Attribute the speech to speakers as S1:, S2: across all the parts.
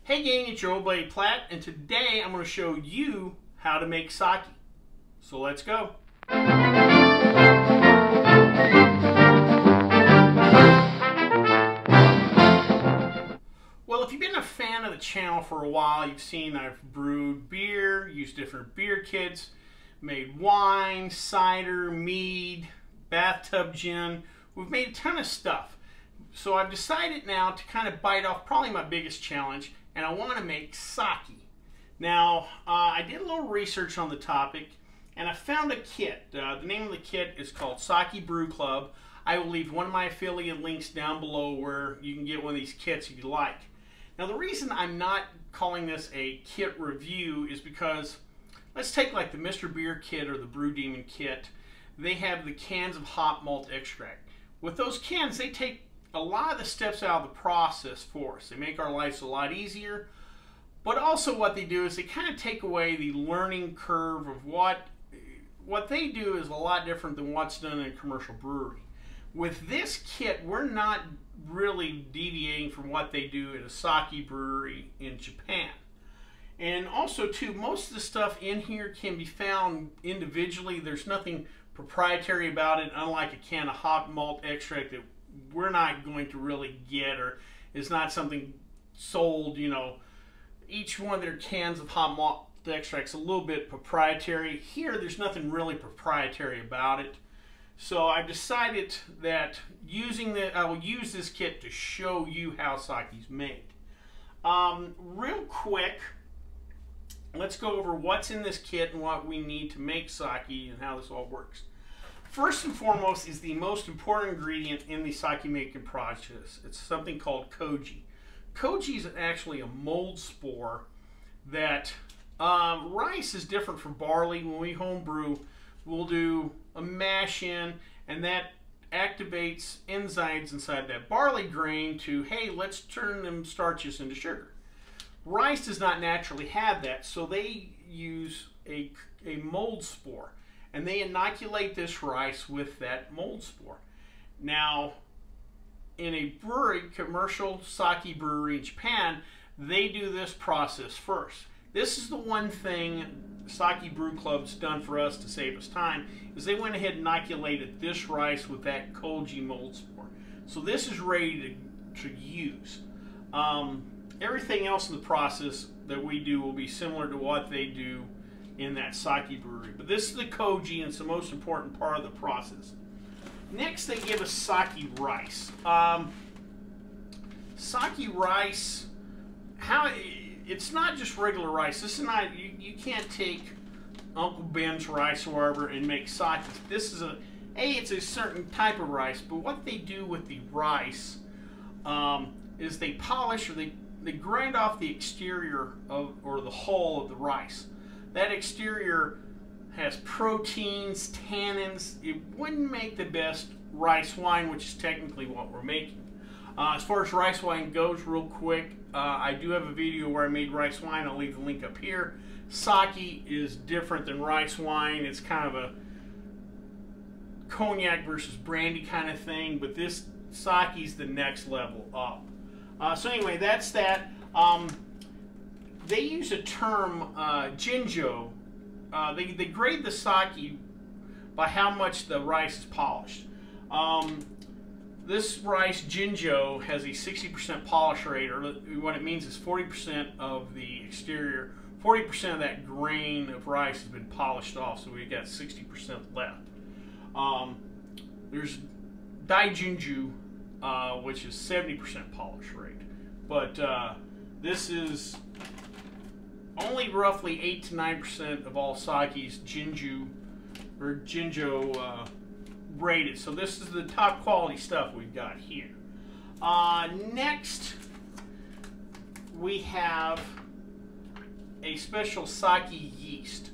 S1: Hey gang, it's your old buddy Platt, and today I'm going to show you how to make sake. So let's go. Well, if you've been a fan of the channel for a while, you've seen I've brewed beer, used different beer kits, made wine, cider, mead, bathtub gin. We've made a ton of stuff. So I've decided now to kind of bite off probably my biggest challenge, and I want to make sake. Now, I did a little research on the topic, and I found a kit. The name of the kit is called Sake Brew Club. I will leave one of my affiliate links down below where you can get one of these kits if you like. Now, the reason I'm not calling this a kit review is because, let's take like the Mr. Beer kit or the Brew Demon kit. They have the cans of hop malt extract. With those cans, they take a lot of the steps out of the process for us. They make our lives a lot easier, but also what they do is they kind of take away the learning curve of what they do is a lot different than what's done in a commercial brewery. With this kit, we're not really deviating from what they do at a sake brewery in Japan. And also too, most of the stuff in here can be found individually. There's nothing proprietary about it, unlike a can of hop malt extract that we're not going to really get, or is not something sold, you know. Each one of their cans of hop malt extract's a little bit proprietary. Here, there's nothing really proprietary about it. So I've decided that I will use this kit to show you how sake's made. Real quick, let's go over what's in this kit and what we need to make sake and how this all works. First and foremost is the most important ingredient in the sake making process. It's something called koji. Koji is actually a mold spore that rice is different from barley. When we homebrew, we'll do a mash in, and that activates enzymes inside that barley grain to, hey, let's turn them starches into sugar. Rice does not naturally have that, so they use a mold spore, and they inoculate this rice with that mold spore. Now, in a brewery, commercial sake brewery in Japan, they do this process first. This is the one thing Sake Brew Club's done for us to save us time, is they went ahead and inoculated this rice with that koji mold spore. So this is ready to use. Everything else in the process that we do will be similar to what they do in that sake brewery. But this is the koji, and it's the most important part of the process. Next, they give us sake rice. Sake rice, it's not just regular rice. This is not, you can't take Uncle Ben's rice or wherever and make sake. This is it's a certain type of rice, but what they do with the rice is they polish, or they grind off the exterior or the hull of the rice. That exterior has proteins, tannins. It wouldn't make the best rice wine, which is technically what we're making. As far as rice wine goes, real quick, I do have a video where I made rice wine. I'll leave the link up here. Sake is different than rice wine. It's kind of a cognac versus brandy kind of thing, but this sake's the next level up. So anyway, that's that. They use a term, jinjo. They grade the sake by how much the rice is polished. This rice, jinjo, has a 60% polish rate, or what it means is 40% of the exterior, 40% of that grain of rice has been polished off, so we've got 60% left. There's daijinju, which is 70% polish rate, but this is only roughly 8 to 9% of all sakes jinju or jinjo rated. So this is the top quality stuff we've got here. Next, we have a special sake yeast.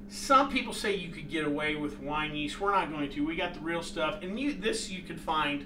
S1: Some people say you could get away with wine yeast. We're not going to. We got the real stuff, and this you could find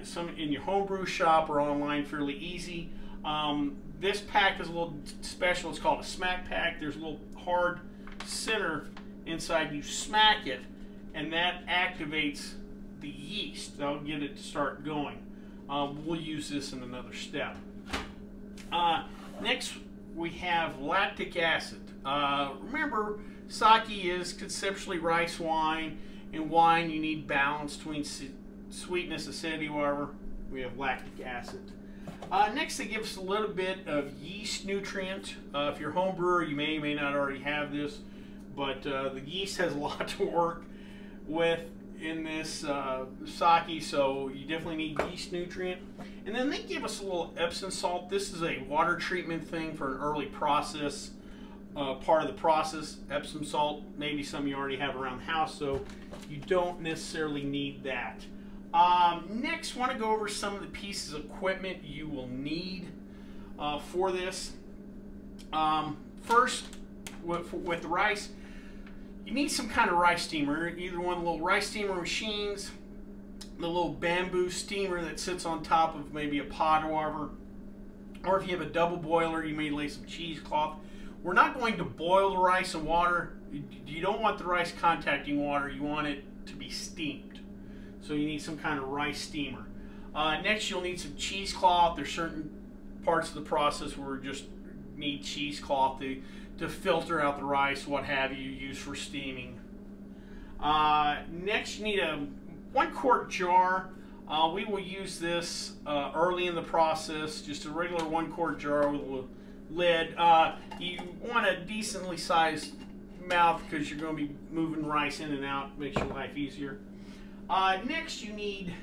S1: some in your homebrew shop or online fairly easy. This pack is a little special. It's called a smack pack. There's a little hard center inside. You smack it, and that activates the yeast. That'll get it to start going. We'll use this in another step. Next, we have lactic acid. Remember, sake is conceptually rice wine. In wine, you need balance between sweetness, acidity, whatever. We have lactic acid. Next, they give us a little bit of yeast nutrient. If you're a home brewer, you may not already have this, but the yeast has a lot to work with in this sake, so you definitely need yeast nutrient. And then they give us a little Epsom salt. This is a water treatment thing for an early process, part of the process. Epsom salt, maybe some you already have around the house, so you don't necessarily need that. Next, want to go over some of the pieces of equipment you will need for this. First, with the rice, you need some kind of rice steamer, either one of the little rice steamer machines, the little bamboo steamer that sits on top of maybe a pot or whatever, or if you have a double boiler, you may lay some cheesecloth. We're not going to boil the rice in water. You don't want the rice contacting water, you want it to be steamed. So you need some kind of rice steamer. Next, you'll need some cheesecloth. There's certain parts of the process where we just need cheesecloth to filter out the rice, what have you, use for steaming. Next, you need a 1 quart jar. We will use this early in the process, just a regular 1 quart jar with a lid. You want a decently sized mouth because you're going to be moving rice in and out, makes your life easier. Next, you need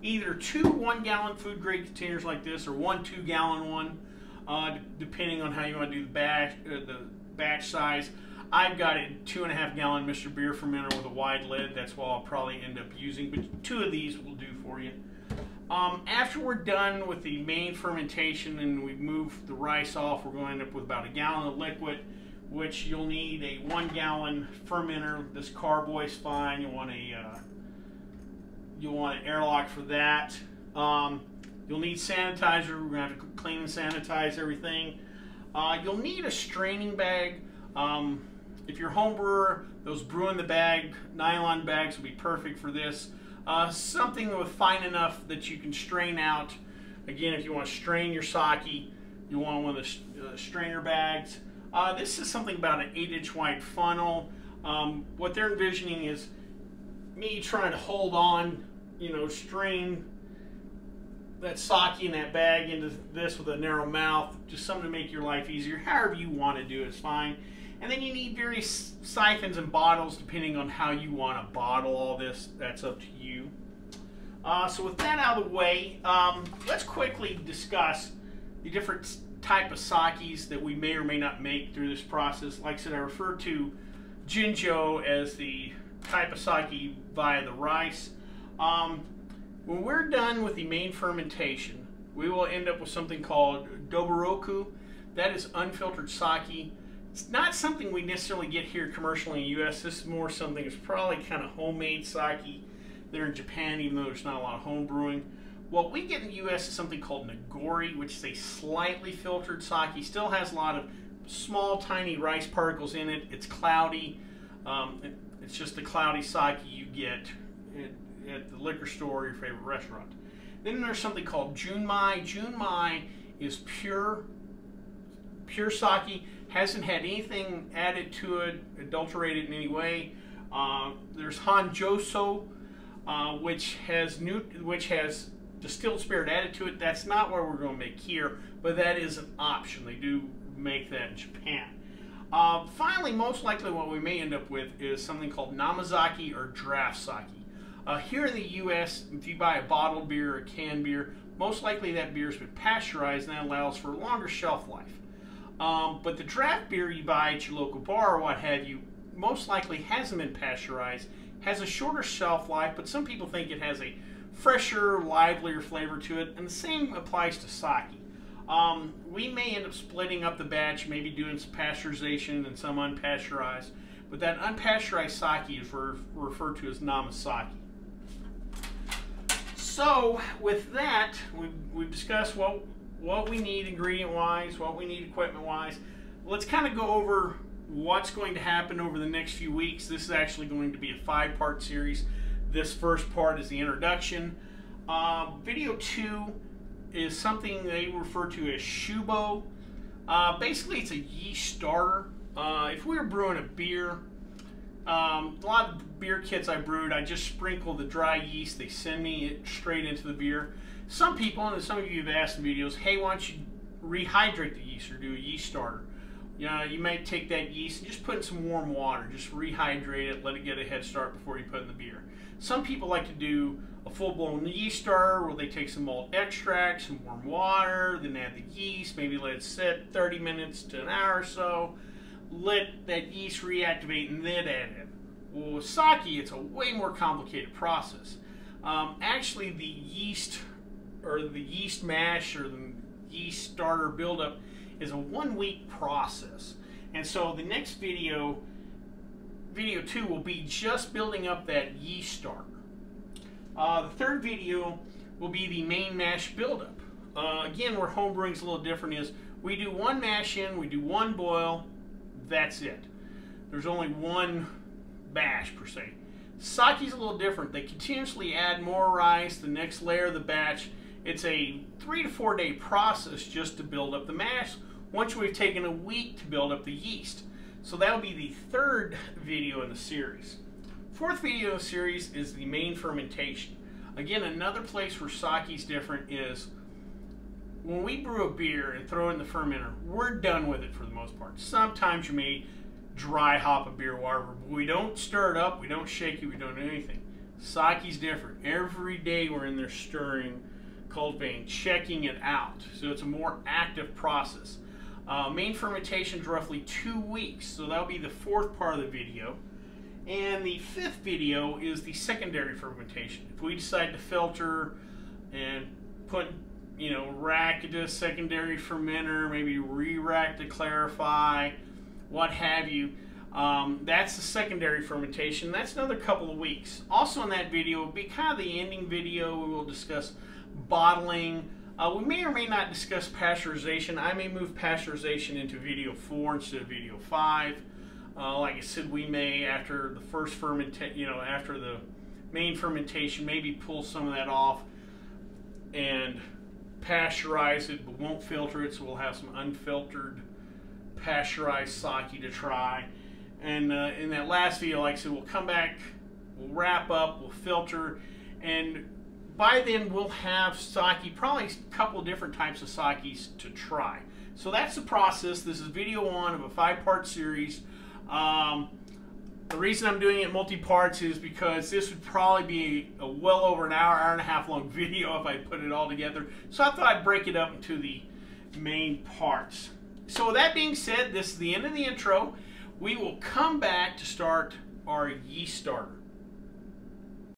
S1: either 2 1-gallon food grade containers like this, or 1 2-gallon one, depending on how you want to do the batch size. I've got a 2.5-gallon Mr. Beer fermenter with a wide lid. That's what I'll probably end up using, but 2 of these will do for you. After we're done with the main fermentation and we move the rice off, we're going to end up with about 1 gallon of liquid, which you'll need a 1-gallon fermenter. This Carboy is fine. You'll want an airlock for that. You'll need sanitizer. We're going to have to clean and sanitize everything. You'll need a straining bag. If you're a home brewer, those brew in the bag nylon bags will be perfect for this. Something with fine enough that you can strain out. Again, if you want to strain your sake, you want one of the strainer bags. This is something about an 8-inch wide funnel. What they're envisioning is me trying to hold on, strain that sake in that bag into this with a narrow mouth, just something to make your life easier. However you want to do it is fine. And then you need various siphons and bottles depending on how you want to bottle all this. That's up to you. So with that out of the way, let's quickly discuss the different type of sakes that we may or may not make through this process. Like I said, I refer to Jinjo as the type of sake via the rice. When we're done with the main fermentation, we will end up with something called Doboroku. That is unfiltered sake. It's not something we necessarily get here commercially in the U.S. This is more something that's probably kind of homemade sake there in Japan, even though there's not a lot of home brewing. What we get in the U.S. is something called Nagori, which is a slightly filtered sake. Still has a lot of small, tiny rice particles in it. It's cloudy. It's just the cloudy sake you get at the liquor store or your favorite restaurant. Then there's something called Junmai. Junmai is pure sake. Hasn't had anything added to it, adulterated in any way. There's Hanjoso, which has distilled spirit added to it. That's not what we're going to make here, but that is an option. They do make that in Japan. Finally, most likely what we may end up with is something called Namazaki or draft sake. Here in the U.S., if you buy a bottled beer or a canned beer, most likely that beer has been pasteurized, and that allows for a longer shelf life. But the draft beer you buy at your local bar or what have you most likely hasn't been pasteurized, has a shorter shelf life, but some people think it has a fresher, livelier flavor to it, and the same applies to sake. We may end up splitting up the batch, maybe doing some pasteurization and some unpasteurized, but that unpasteurized sake is referred to as Namasake. So with that, we've discussed what we need ingredient-wise, what we need equipment-wise. Let's kind of go over what's going to happen over the next few weeks. This is actually going to be a 5-part series. This first part is the introduction. Video 2 is something they refer to as Shubo. Basically, it's a yeast starter. If we were brewing a beer, a lot of the beer kits I brewed, I just sprinkle the dry yeast. They send me it straight into the beer. Some people, and some of you have asked in videos, hey, why don't you rehydrate the yeast or do a yeast starter? You might take that yeast and just put in some warm water. Just rehydrate it, let it get a head start before you put it in the beer. Some people like to do a full-blown yeast starter where they take some malt extract, some warm water, then add the yeast, maybe let it sit 30 minutes to an hour or so, let that yeast reactivate, and then add it. Well, with sake, it's a way more complicated process. Actually, the yeast or the yeast mash or the yeast starter buildup is a 1-week process. And so the next video 2, will be just building up that yeast starter. The third video will be the main mash buildup. Again, where homebrewing is a little different is we do 1 mash in, we do 1 boil, that's it. There's only 1 batch per se. Sake's a little different. They continuously add more rice, the next layer of the batch. It's a 3 to 4 day process just to build up the mash, once we've taken a week to build up the yeast. So that'll be the third video in the series. Fourth video in the series is the main fermentation. Again, another place where sake's different is when we brew a beer and throw it in the fermenter, we're done with it for the most part. Sometimes you may dry hop a beer water, but we don't stir it up, we don't shake it, we don't do anything. Sake's different. Every day we're in there stirring, cultivating, checking it out. So it's a more active process. Main fermentation is roughly 2 weeks, so that'll be the fourth part of the video. And the fifth video is the secondary fermentation. If we decide to filter and put, rack it to a secondary fermenter, maybe re-rack to clarify, what have you, that's the secondary fermentation. That's another couple of weeks. Also in that video will be kind of the ending video. We will discuss bottling. We may or may not discuss pasteurization. I may move pasteurization into video 4 instead of video 5. Like I said, we may, after the first after the main fermentation, maybe pull some of that off and pasteurize it, but won't filter it, so we'll have some unfiltered pasteurized sake to try. And in that last video, like I said, we'll come back, we'll wrap up, we'll filter, and by then we'll have sake, probably a couple of different types of sakes to try. So that's the process. This is video 1 of a 5-part series. The reason I'm doing it multi-parts is because this would probably be a well over an hour, hour and a half long video if I put it all together. So I thought I'd break it up into the main parts. So with that being said, this is the end of the intro. We will come back to start our yeast starter.